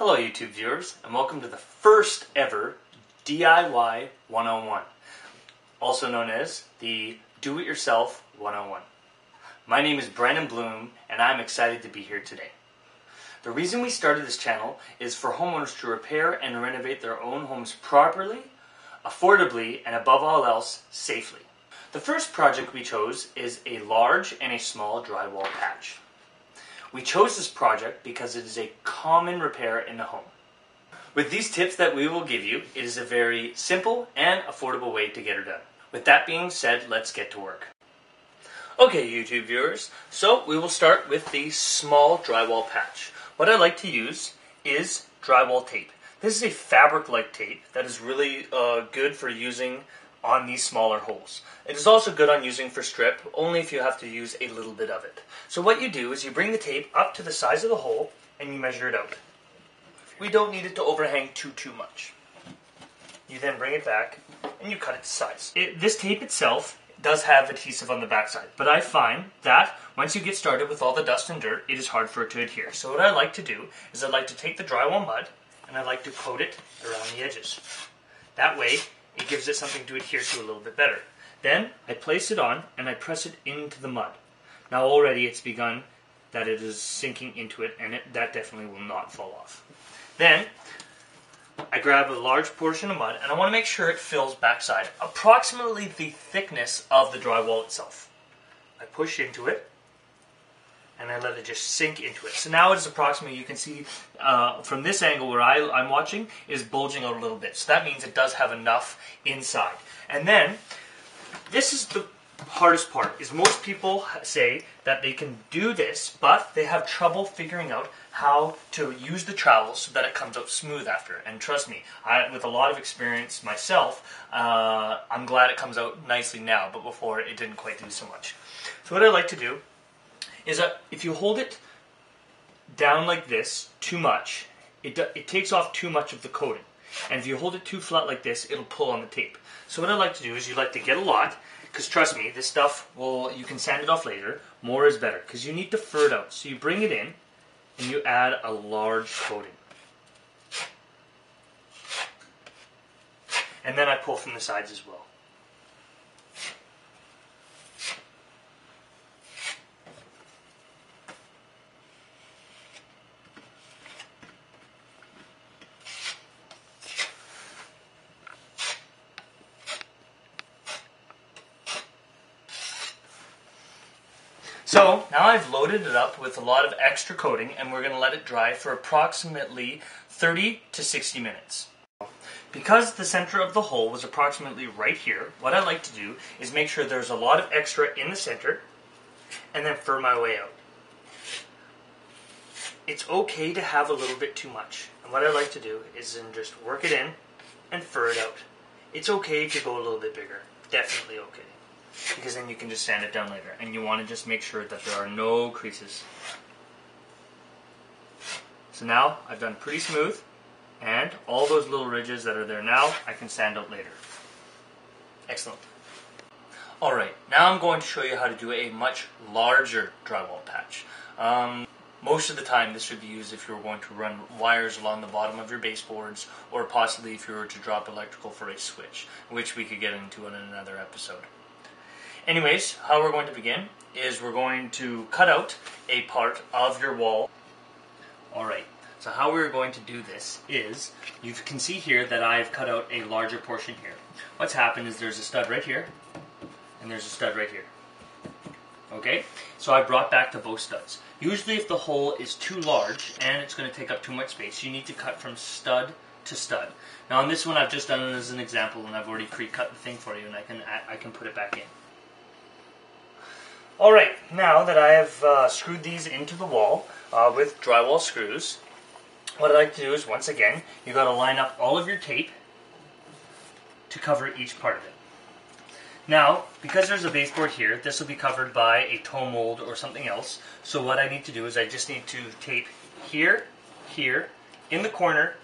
Hello YouTube viewers, and welcome to the first ever DIY 101, also known as the Do-It-Yourself 101. My name is Brandon Bloom, and I'm excited to be here today. The reason we started this channel is for homeowners to repair and renovate their own homes properly, affordably, and above all else, safely. The first project we chose is a large and a small drywall patch. We chose this project because it is a common repair in the home. With these tips that we will give you, it is a very simple and affordable way to get her done. With that being said, let's get to work. Okay YouTube viewers, so we will start with the small drywall patch. What I like to use is drywall tape. This is a fabric-like tape that is really good for using on these smaller holes. It is also good on using for strip, only if you have to use a little bit of it. So what you do is you bring the tape up to the size of the hole and you measure it out. We don't need it to overhang too much. You then bring it back and you cut it to size. This tape itself does have adhesive on the backside, but I find that once you get started with all the dust and dirt, it is hard for it to adhere. So what I like to do is I like to take the drywall mud and I like to coat it around the edges. That way, it gives it something to adhere to a little bit better. Then I place it on and I press it into the mud. Now already it's begun that it is sinking into it, and that definitely will not fall off. Then I grab a large portion of mud and I want to make sure it fills backside, approximately the thickness of the drywall itself. I push into it and I let it just sink into it. So now it is approximately, you can see from this angle where I'm watching, it is bulging out a little bit. So that means it does have enough inside. And then, this is the hardest part, is most people say that they can do this, but they have trouble figuring out how to use the trowel so that it comes out smooth after. And trust me, with a lot of experience myself, I'm glad it comes out nicely now, but before it didn't quite do so much. So what I like to do is that if you hold it down like this too much, it takes off too much of the coating. And if you hold it too flat like this, it'll pull on the tape. So what I like to do is you like to get a lot, because trust me, this stuff you can sand it off later. More is better, because you need to fur it out. So you bring it in and you add a large coating. And then I pull from the sides as well. So now I've loaded it up with a lot of extra coating, and we're going to let it dry for approximately 30 to 60 minutes. Because the center of the hole was approximately right here, what I like to do is make sure there's a lot of extra in the center and then fur my way out. It's okay to have a little bit too much, and what I like to do is then just work it in and fur it out. It's okay to go a little bit bigger, definitely okay. Because then you can just sand it down later, and you want to just make sure that there are no creases. So now I've done pretty smooth, and all those little ridges that are there now I can sand out later. Excellent. Alright, now I'm going to show you how to do a much larger drywall patch. Most of the time this should be used if you're going to run wires along the bottom of your baseboards, or possibly if you were to drop electrical for a switch, which we could get into in another episode. Anyways, how we're going to begin is we're going to cut out a part of your wall. Alright, so how we're going to do this is, you can see here that I've cut out a larger portion here. What's happened is there's a stud right here, and there's a stud right here. Okay, so I brought back to both studs. Usually if the hole is too large and it's going to take up too much space, you need to cut from stud to stud. Now on this one I've just done it as an example, and I've already pre-cut the thing for you, and I can put it back in. Alright, now that I have screwed these into the wall with drywall screws, what I like to do is, once again, you've got to line up all of your tape to cover each part of it. Now, because there's a baseboard here, this will be covered by a toe mold or something else, so what I need to do is I just need to tape here, here, in the corner,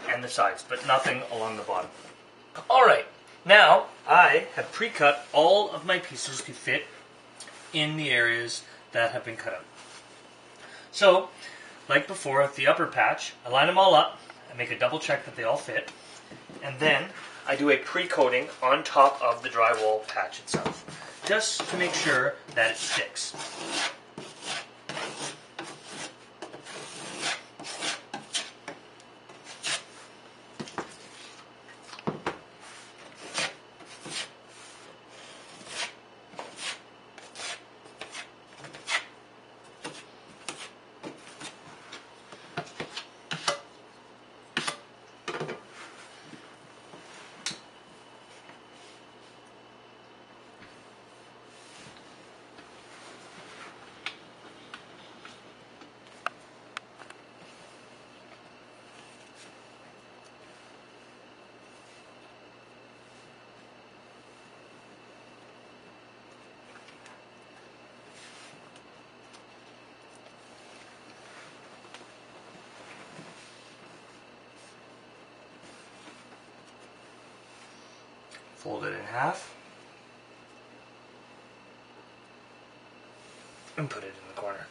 and the sides, but nothing along the bottom. Alright, now I have pre-cut all of my pieces to fit in the areas that have been cut out. So like before with the upper patch, I line them all up, I make a double check that they all fit, and then I do a pre-coating on top of the drywall patch itself, just to make sure that it sticks. Fold it in half and put it in the corner.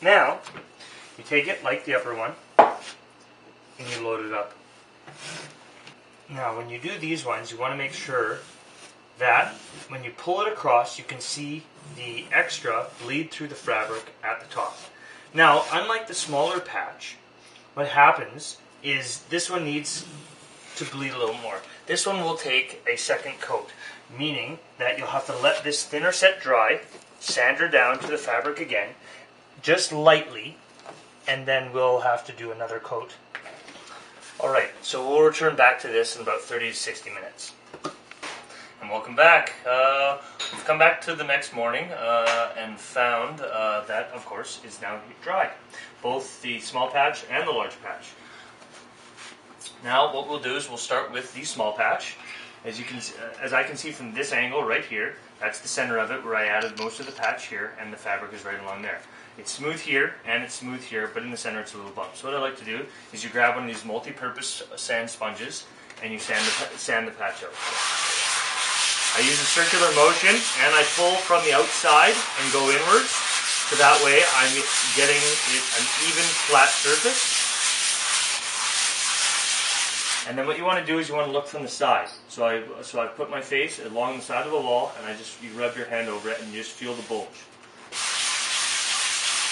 Now, you take it like the upper one and you load it up. Now, when you do these ones, you want to make sure that when you pull it across, you can see the extra bleed through the fabric at the top. Now, unlike the smaller patch, what happens is this one needs to bleed a little more. This one will take a second coat, meaning that you'll have to let this thinner set dry, sand her down to the fabric again, just lightly, and then we'll have to do another coat. Alright, so we'll return back to this in about 30 to 60 minutes. And welcome back. We've come back to the next morning and found that, of course, is now dry. Both the small patch and the large patch. Now, what we'll do is we'll start with the small patch. As I can see from this angle right here, that's the center of it where I added most of the patch here, and the fabric is right along there. It's smooth here and it's smooth here, but in the center it's a little bump. So what I like to do is you grab one of these multi-purpose sand sponges and you sand the patch out. I use a circular motion and I pull from the outside and go inwards, so that way I'm getting an even flat surface. And then what you want to do is you want to look from the side. So I put my face along the side of the wall and you rub your hand over it and you just feel the bulge.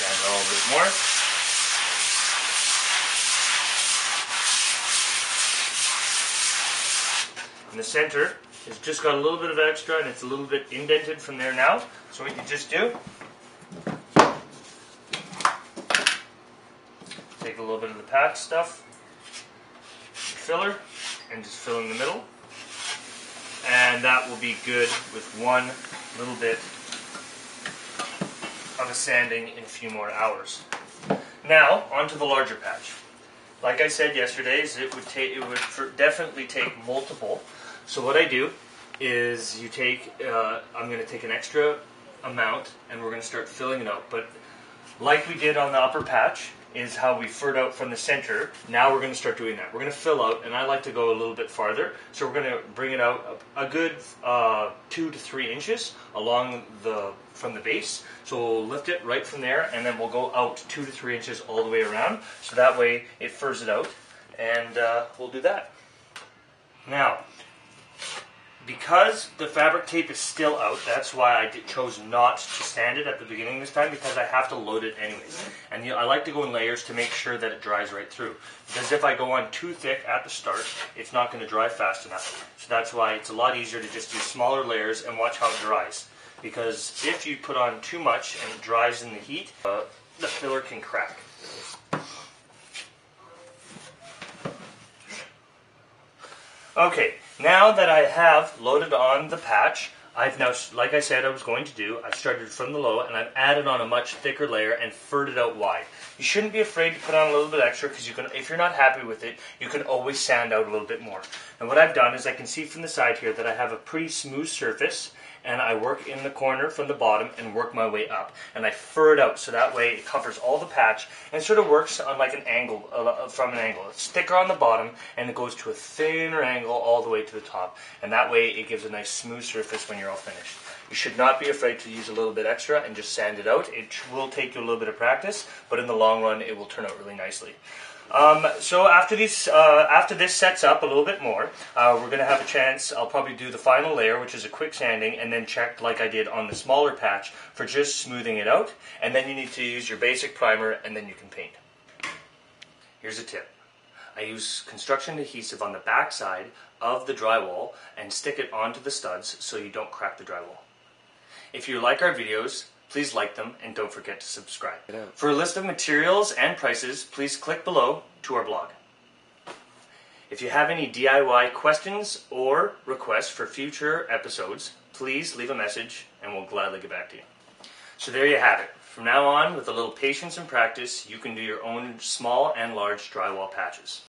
Sand it a little bit more. In the center, it's just got a little bit of extra and it's a little bit indented from there now. So what you just do, take a little bit of the patch stuff, filler, and just fill in the middle. And that will be good with one little bit of a sanding in a few more hours. Now, onto the larger patch. Like I said yesterday, it would definitely take multiple. So what I do is I'm going to take an extra amount and we're going to start filling it out. But like we did on the upper patch, is how we furred out from the center. Now we're going to start doing that. We're going to fill out, and I like to go a little bit farther. So we're going to bring it out a good 2 to 3 inches from the base. So we'll lift it right from there, and then we'll go out 2 to 3 inches all the way around. So that way it furs it out, and we'll do that. Now, because the fabric tape is still out, that's why I chose not to sand it at the beginning this time, because I have to load it anyways. And I like to go in layers to make sure that it dries right through. Because if I go on too thick at the start, it's not going to dry fast enough. So that's why it's a lot easier to just do smaller layers and watch how it dries. Because if you put on too much and it dries in the heat, the filler can crack. Okay, now that I have loaded on the patch, I've now, like I said I was going to do, I've started from the low and I've added on a much thicker layer and furred it out wide. You shouldn't be afraid to put on a little bit extra, because if you're not happy with it, you can always sand out a little bit more. And what I've done is I can see from the side here that I have a pretty smooth surface, and I work in the corner from the bottom and work my way up. And I fur it out so that way it covers all the patch and sort of works on like an angle, from an angle. It's thicker on the bottom and it goes to a thinner angle all the way to the top. And that way it gives a nice smooth surface when you're all finished. You should not be afraid to use a little bit extra and just sand it out. It will take you a little bit of practice, but in the long run it will turn out really nicely. So after this sets up a little bit more, we're going to have a chance. I'll probably do the final layer, which is a quick sanding, and then check like I did on the smaller patch for just smoothing it out. And then you need to use your basic primer, and then you can paint. Here's a tip. I use construction adhesive on the back side of the drywall and stick it onto the studs so you don't crack the drywall. If you like our videos, please like them and don't forget to subscribe. For a list of materials and prices, please click below to our blog. If you have any DIY questions or requests for future episodes, please leave a message and we'll gladly get back to you. So there you have it. From now on, with a little patience and practice, you can do your own small and large drywall patches.